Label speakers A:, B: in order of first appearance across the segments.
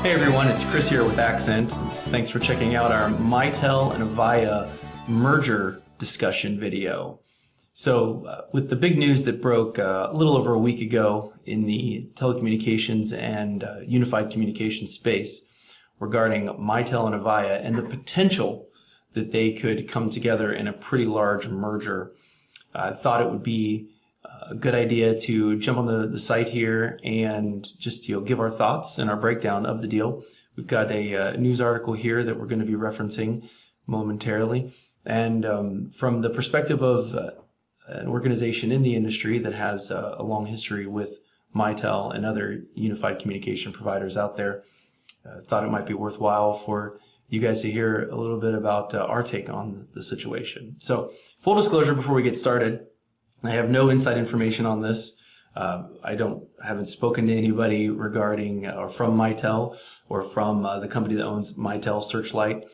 A: Hey everyone, it's Chris here with Accent. Thanks for checking out our Mitel and Avaya merger discussion video. So with the big news that broke a little over a week ago in the telecommunications and unified communications space regarding Mitel and Avaya and the potential that they could come together in a pretty large merger, I thought it would be a good idea to jump on the site here and just give our thoughts and our breakdown of the deal. We've got a news article here that we're going to be referencing momentarily, and from the perspective of an organization in the industry that has a long history with Mitel and other unified communication providers out there, thought it might be worthwhile for you guys to hear a little bit about our take on the situation. So full disclosure before we get started, I have no inside information on this. I haven't spoken to anybody regarding or from Mitel or from the company that owns Mitel Searchlight.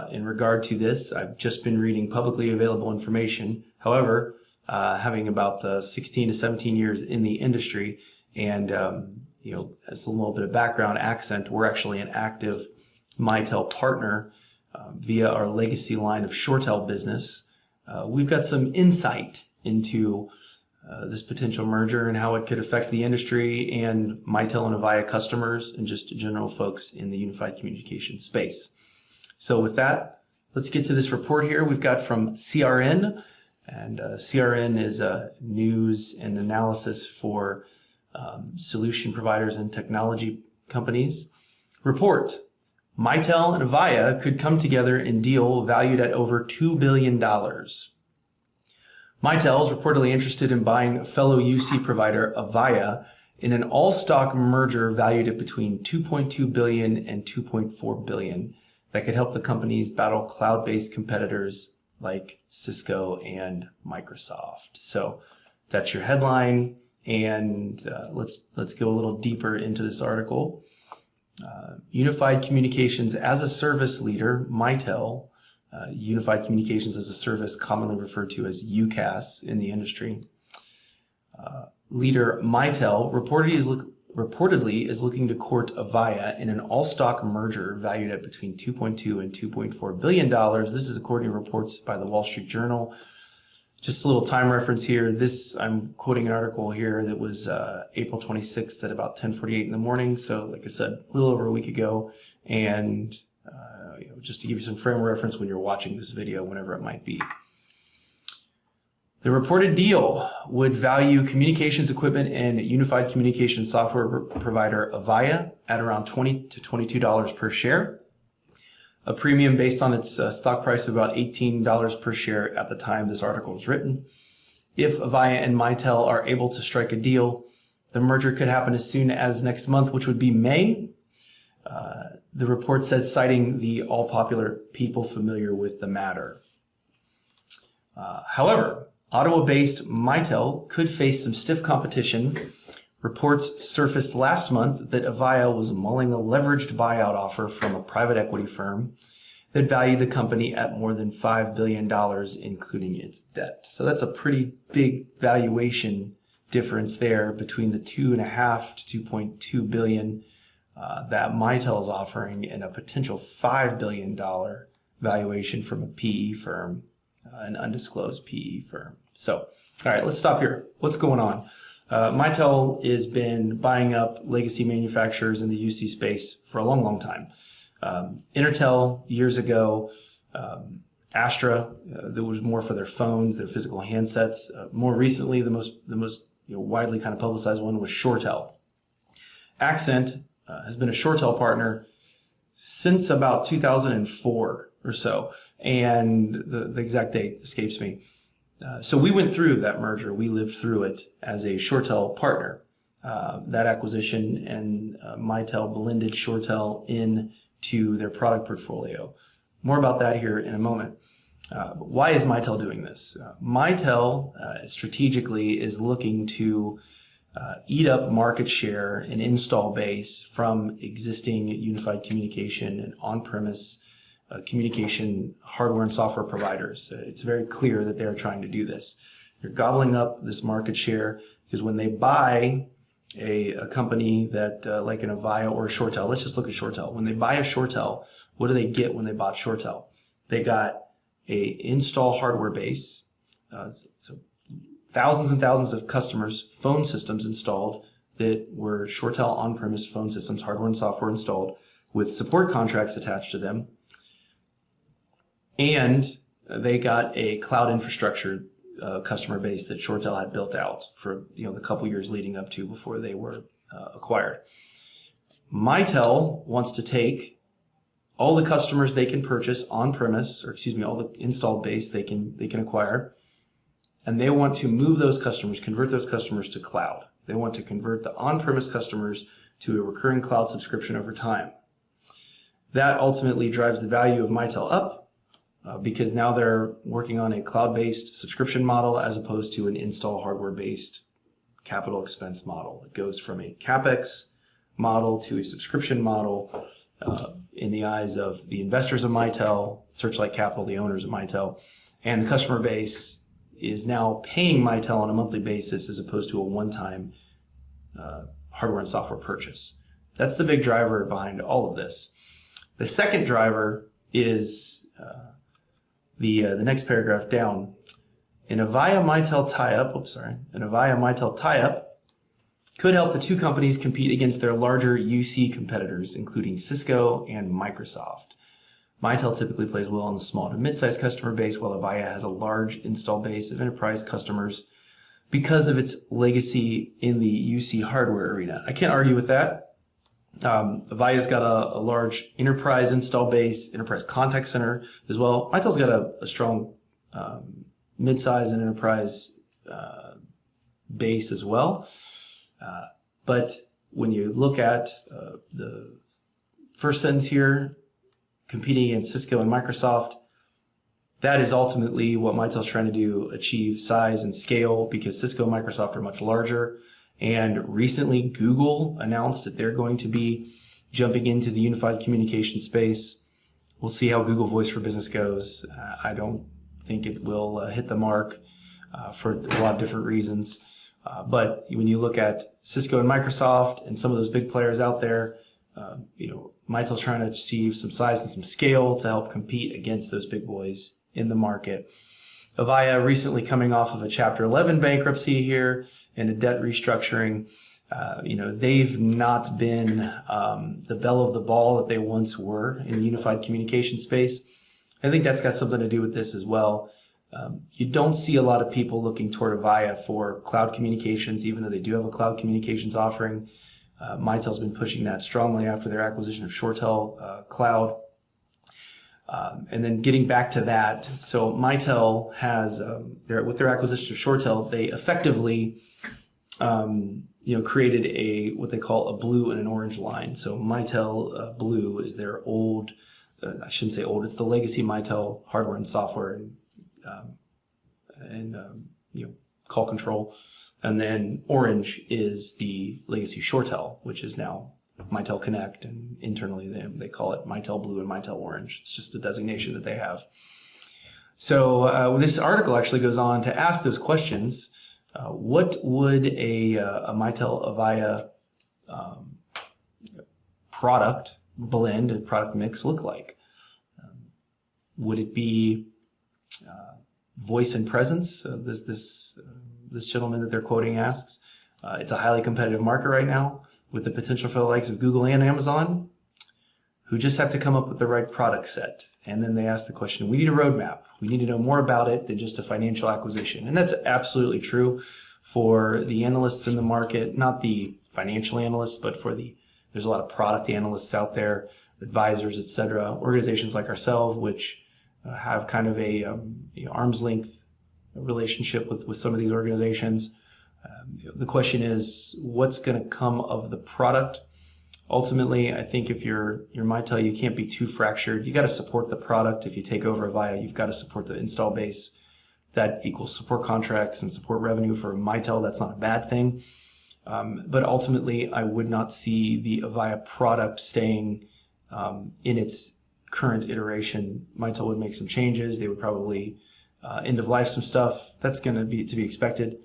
A: In regard to this, I've just been reading publicly available information. However, having about 16 to 17 years in the industry, and as a little bit of background, Accent, we're actually an active Mitel partner via our legacy line of ShoreTel business. We've got some insight into this potential merger and how it could affect the industry and Mitel and Avaya customers and just general folks in the unified communication space. So with that, let's get to this report here. We've got from CRN, and CRN is news and analysis for solution providers and technology companies. Report: Mitel and Avaya could come together in deal valued at over $2 billion. Mitel is reportedly interested in buying fellow UC provider Avaya in an all-stock merger valued at between $2.2 billion and $2.4 billion that could help the companies battle cloud-based competitors like Cisco and Microsoft. So that's your headline, and let's go a little deeper into this article. Unified Communications as a Service leader, Mitel, Unified Communications as a Service, commonly referred to as UCaaS in the industry. Leader Mitel reportedly is looking to court Avaya in an all-stock merger valued at between $2.2 and $2.4 billion. This is according to reports by the Wall Street Journal. Just a little time reference here. I'm quoting an article here that was April 26th at about 10:48 in the morning. So like I said, a little over a week ago. And just to give you some frame of reference when you're watching this video, whenever it might be. The reported deal would value communications equipment and unified communication software provider Avaya at around $20 to $22 per share, a premium based on its stock price of about $18 per share at the time this article was written. If Avaya and Mitel are able to strike a deal, the merger could happen as soon as next month, which would be May. The report said, citing the all-popular people familiar with the matter. However, Ottawa-based Mitel could face some stiff competition. Reports surfaced last month that Avaya was mulling a leveraged buyout offer from a private equity firm that valued the company at more than $5 billion, including its debt. So that's a pretty big valuation difference there between the $2.5 to $2.2 billion that Mitel is offering and a potential $5 billion valuation from a PE firm, an undisclosed PE firm. So, all right, let's stop here. What's going on? Mitel has been buying up legacy manufacturers in the UC space for a long, long time. Intertel years ago, Astra, that was more for their phones, their physical handsets. More recently, the most widely kind of publicized one was ShoreTel. Accent has been a ShoreTel partner since about 2004 or so, and the exact date escapes me. So we went through that merger. We lived through it as a ShoreTel partner. That acquisition, and Mitel blended ShoreTel into their product portfolio. More about that here in a moment. Why is Mitel doing this? Mitel strategically is looking to eat up market share and install base from existing unified communication and on-premise communication hardware and software providers. It's very clear that they're trying to do this. They're gobbling up this market share because when they buy a company that like an Avaya or a ShoreTel. Let's just look at ShoreTel. When they buy a ShoreTel, what do they get when they bought ShoreTel? They got a install hardware base, so thousands and thousands of customers' phone systems installed that were ShoreTel on-premise phone systems, hardware and software installed, with support contracts attached to them. And they got a cloud infrastructure customer base that ShoreTel had built out for the couple years leading up to before they were acquired. Mitel wants to take all the customers they can purchase on-premise, or excuse me, all the installed base they can acquire, and they want to move those customers, convert those customers to cloud. They want to convert the on-premise customers to a recurring cloud subscription over time. That ultimately drives the value of Mitel up because now they're working on a cloud-based subscription model as opposed to an install hardware-based capital expense model. It goes from a CapEx model to a subscription model in the eyes of the investors of Mitel, Searchlight Capital, the owners of Mitel, and the customer base is now paying Mitel on a monthly basis as opposed to a one-time hardware and software purchase. That's the big driver behind all of this. The second driver is the next paragraph down. An Avaya Mitel tie-up could help the two companies compete against their larger UC competitors, including Cisco and Microsoft. Mitel typically plays well in the small to mid-sized customer base, while Avaya has a large install base of enterprise customers because of its legacy in the UC hardware arena. I can't argue with that. Avaya's got a large enterprise install base, enterprise contact center as well. Mitel's got a strong mid-size and enterprise base as well. But when you look at the first sentence here, competing against Cisco and Microsoft, that is ultimately what Mitel's trying to do, achieve size and scale, because Cisco and Microsoft are much larger. And recently Google announced that they're going to be jumping into the unified communication space. We'll see how Google Voice for Business goes. I don't think it will hit the mark for a lot of different reasons. But when you look at Cisco and Microsoft and some of those big players out there, Mitel's trying to achieve some size and some scale to help compete against those big boys in the market. Avaya recently coming off of a Chapter 11 bankruptcy here and a debt restructuring. They've not been the belle of the ball that they once were in the unified communication space. I think that's got something to do with this as well. You don't see a lot of people looking toward Avaya for cloud communications, even though they do have a cloud communications offering. Mitel's been pushing that strongly after their acquisition of ShoreTel Cloud. And then getting back to that, so Mitel has, with their acquisition of ShoreTel, they effectively created what they call a blue and an orange line. So Mitel Blue is their old, I shouldn't say old, it's the legacy Mitel hardware and software and call control. And then orange is the legacy ShoreTel, which is now Mitel Connect, and internally they call it Mitel Blue and Mitel Orange. It's just a designation that they have. So this article actually goes on to ask those questions. What would a Mitel Avaya product blend and product mix look like? Would it be voice and presence? This gentleman that they're quoting asks. It's a highly competitive market right now, with the potential for the likes of Google and Amazon, who just have to come up with the right product set. And then they ask the question, we need a roadmap. We need to know more about it than just a financial acquisition. And that's absolutely true for the analysts in the market, not the financial analysts, but there's a lot of product analysts out there, advisors, etc. Organizations like ourselves, which have kind of a arm's length relationship with some of these organizations. The question is, what's going to come of the product? Ultimately, I think if you're Mitel, you can't be too fractured. You got to support the product. If you take over Avaya, you've got to support the install base. That equals support contracts and support revenue for Mitel. That's not a bad thing. But ultimately, I would not see the Avaya product staying in its current iteration. Mitel would make some changes. They would probably end of life some stuff. That's going to be expected.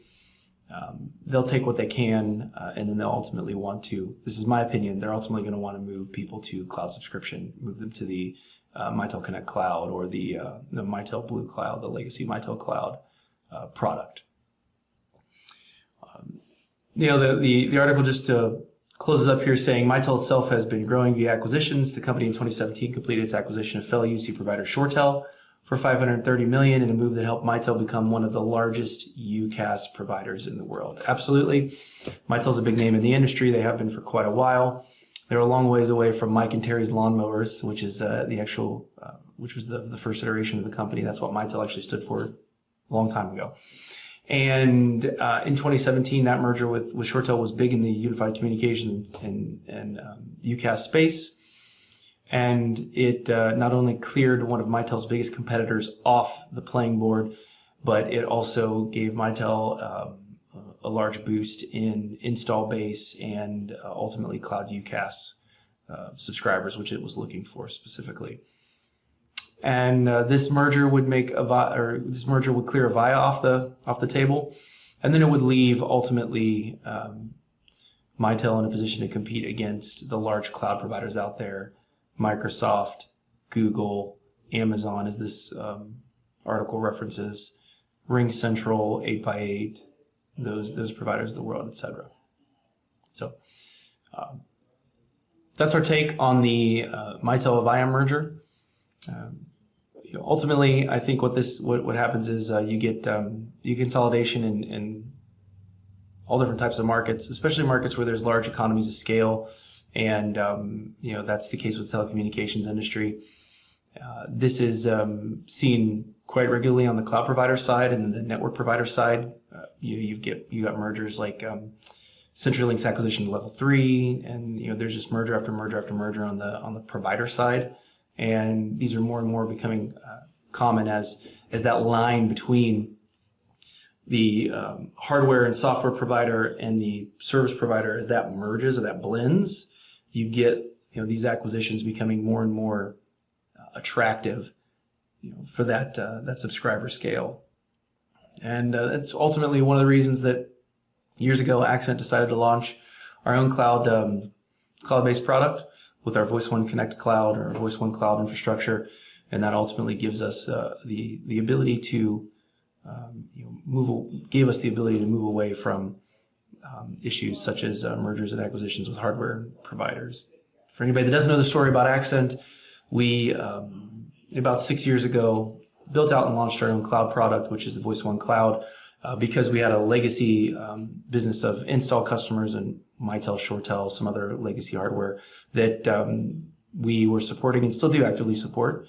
A: they'll take what they can, and then they'll ultimately want to, this is my opinion, they're ultimately going to want to move people to cloud subscription, move them to the Mitel Connect Cloud or the Mitel Blue Cloud, the legacy Mitel Cloud product. The article just closes up here saying Mitel itself has been growing via acquisitions. The company in 2017 completed its acquisition of fellow UC provider ShoreTel for $530 million in a move that helped Mitel become one of the largest UCaaS providers in the world. Absolutely. Mitel's a big name in the industry. They have been for quite a while. They're a long ways away from Mike and Terry's Lawnmowers, which is which was the first iteration of the company. That's what Mitel actually stood for a long time ago. And in 2017, that merger with ShoreTel was big in the unified communications and UCaaS space. And it not only cleared one of Mitel's biggest competitors off the playing board, but it also gave Mitel a large boost in install base and ultimately cloud UCaaS subscribers, which it was looking for specifically. And this merger would clear Avaya off the table, and then it would leave ultimately Mitel in a position to compete against the large cloud providers out there. Microsoft, Google, Amazon, as this article references, RingCentral, 8x8, those providers of the world, etc. So that's our take on the Mitel Avaya merger. Ultimately, I think what happens is you get consolidation in all different types of markets, especially markets where there's large economies of scale. And, that's the case with the telecommunications industry. This is seen quite regularly on the cloud provider side and the network provider side. You got mergers like CenturyLink's acquisition of Level 3, and there's just merger after merger after merger on the provider side. And these are more and more becoming common as that line between the hardware and software provider and the service provider, as that merges or that blends, you get these acquisitions becoming more and more attractive for that subscriber scale. And that's ultimately one of the reasons that years ago Accent decided to launch our own cloud-based product with our Voice One Connect Cloud or Voice One Cloud infrastructure, and that ultimately gives us the ability to gave us the ability to move away from issues such as mergers and acquisitions with hardware providers. For anybody that doesn't know the story about Accent, we about 6 years ago built out and launched our own cloud product, which is the Voice One Cloud, because we had a legacy business of install customers and Mitel, ShoreTel, some other legacy hardware that we were supporting and still do actively support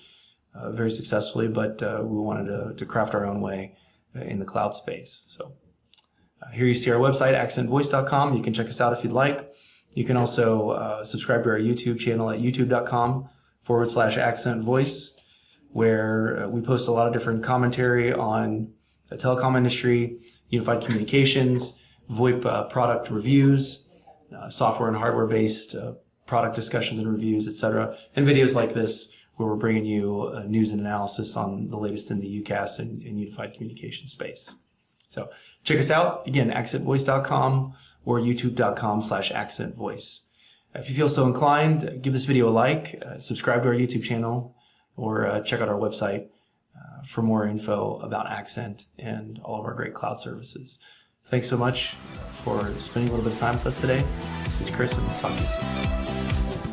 A: very successfully, but we wanted to craft our own way in the cloud space. So here you see our website, accentvoice.com. You can check us out if you'd like. You can also subscribe to our YouTube channel at youtube.com/accentvoice, where we post a lot of different commentary on the telecom industry, unified communications, VoIP product reviews, software and hardware-based product discussions and reviews, etc., and videos like this where we're bringing you news and analysis on the latest in the UCaaS and unified communication space. So check us out, again, accentvoice.com or youtube.com/accentvoice. If you feel so inclined, give this video a like, subscribe to our YouTube channel, or check out our website for more info about Accent and all of our great cloud services. Thanks so much for spending a little bit of time with us today. This is Chris, and we'll talk to you soon.